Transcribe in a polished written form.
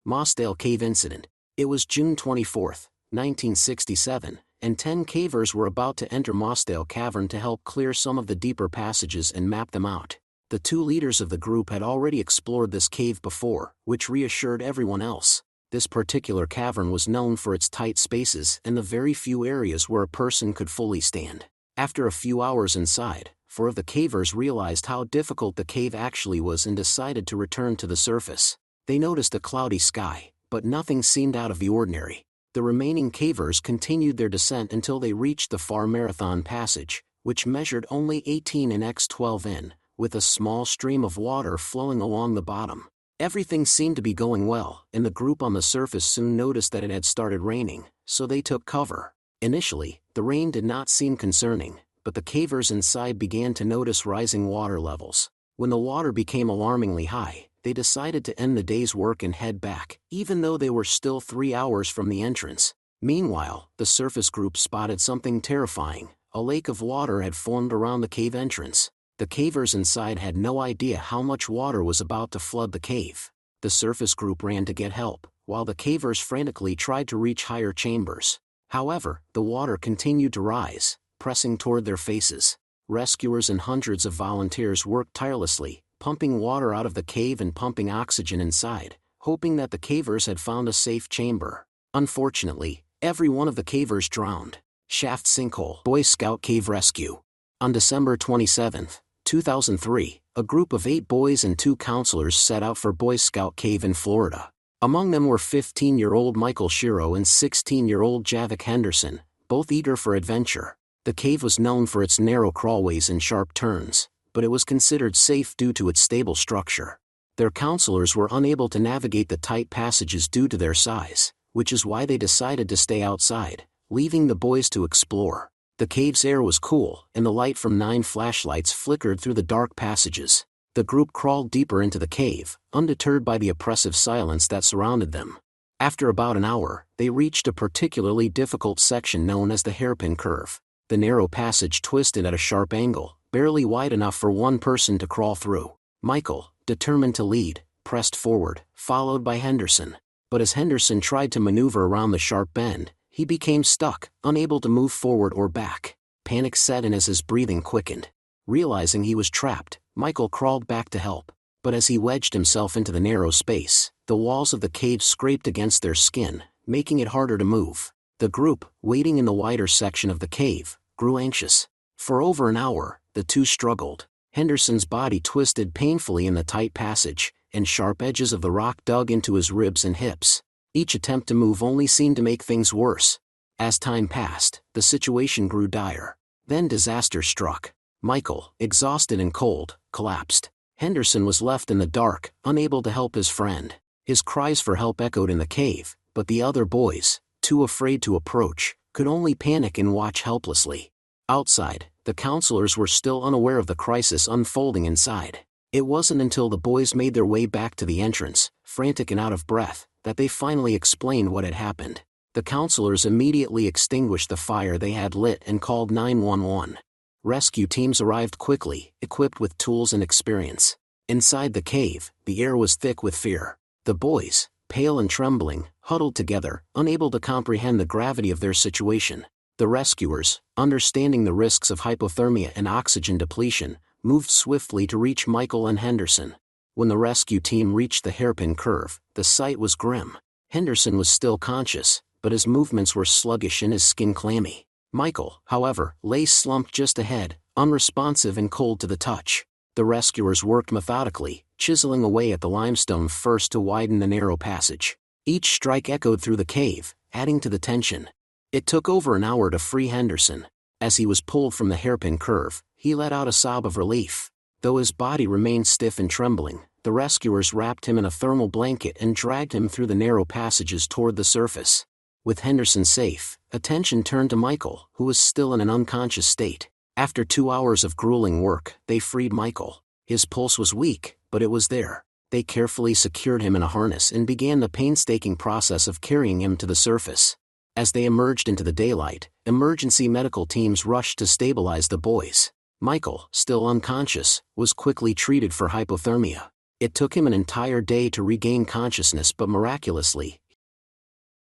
Mossdale Cave Incident. It was June 24, 1967, and 10 cavers were about to enter Mossdale Cavern to help clear some of the deeper passages and map them out. The two leaders of the group had already explored this cave before, which reassured everyone else. This particular cavern was known for its tight spaces and the very few areas where a person could fully stand. After a few hours inside, 4 of the cavers realized how difficult the cave actually was and decided to return to the surface. They noticed a cloudy sky, but nothing seemed out of the ordinary. The remaining cavers continued their descent until they reached the far Marathon Passage, which measured only 18 in x 12 in, with a small stream of water flowing along the bottom. Everything seemed to be going well, and the group on the surface soon noticed that it had started raining, so they took cover. Initially, the rain did not seem concerning, but the cavers inside began to notice rising water levels. When the water became alarmingly high, they decided to end the day's work and head back, even though they were still 3 hours from the entrance. Meanwhile, the surface group spotted something terrifying. A lake of water had formed around the cave entrance. The cavers inside had no idea how much water was about to flood the cave. The surface group ran to get help, while the cavers frantically tried to reach higher chambers. However, the water continued to rise, pressing toward their faces. Rescuers and hundreds of volunteers worked tirelessly, pumping water out of the cave and pumping oxygen inside, hoping that the cavers had found a safe chamber. Unfortunately, every one of the cavers drowned. Shaft Sinkhole Boy Scout Cave Rescue. On December 27, 2003, a group of 8 boys and 2 counselors set out for Boy Scout Cave in Florida. Among them were 15-year-old Michael Shiro and 16-year-old Javik Henderson, both eager for adventure. The cave was known for its narrow crawlways and sharp turns, but it was considered safe due to its stable structure. Their counselors were unable to navigate the tight passages due to their size, which is why they decided to stay outside, leaving the boys to explore. The cave's air was cool, and the light from 9 flashlights flickered through the dark passages. The group crawled deeper into the cave, undeterred by the oppressive silence that surrounded them. After about an hour, they reached a particularly difficult section known as the Hairpin Curve. The narrow passage twisted at a sharp angle, barely wide enough for one person to crawl through. Michael, determined to lead, pressed forward, followed by Henderson. But as Henderson tried to maneuver around the sharp bend, he became stuck, unable to move forward or back. Panic set in as his breathing quickened. Realizing he was trapped, Michael crawled back to help. But as he wedged himself into the narrow space, the walls of the cave scraped against their skin, making it harder to move. The group, waiting in the wider section of the cave, grew anxious. For over an hour, the two struggled. Henderson's body twisted painfully in the tight passage, and sharp edges of the rock dug into his ribs and hips. Each attempt to move only seemed to make things worse. As time passed, the situation grew dire. Then disaster struck. Michael, exhausted and cold, collapsed. Henderson was left in the dark, unable to help his friend. His cries for help echoed in the cave, but the other boys, too afraid to approach, could only panic and watch helplessly. Outside, the counselors were still unaware of the crisis unfolding inside. It wasn't until the boys made their way back to the entrance, frantic and out of breath, that they finally explained what had happened. The counselors immediately extinguished the fire they had lit and called 911. Rescue teams arrived quickly, equipped with tools and experience. Inside the cave, the air was thick with fear. The boys, pale and trembling, huddled together, unable to comprehend the gravity of their situation. The rescuers, understanding the risks of hypothermia and oxygen depletion, moved swiftly to reach Michael and Henderson. When the rescue team reached the Hairpin Curve, the sight was grim. Henderson was still conscious, but his movements were sluggish and his skin clammy. Michael, however, lay slumped just ahead, unresponsive and cold to the touch. The rescuers worked methodically, chiseling away at the limestone first to widen the narrow passage. Each strike echoed through the cave, adding to the tension. It took over an hour to free Henderson. As he was pulled from the Hairpin Curve, he let out a sob of relief. Though his body remained stiff and trembling, the rescuers wrapped him in a thermal blanket and dragged him through the narrow passages toward the surface. With Henderson safe, attention turned to Michael, who was still in an unconscious state. After 2 hours of grueling work, they freed Michael. His pulse was weak, but it was there. They carefully secured him in a harness and began the painstaking process of carrying him to the surface. As they emerged into the daylight, emergency medical teams rushed to stabilize the boys. Michael, still unconscious, was quickly treated for hypothermia. It took him an entire day to regain consciousness, but miraculously,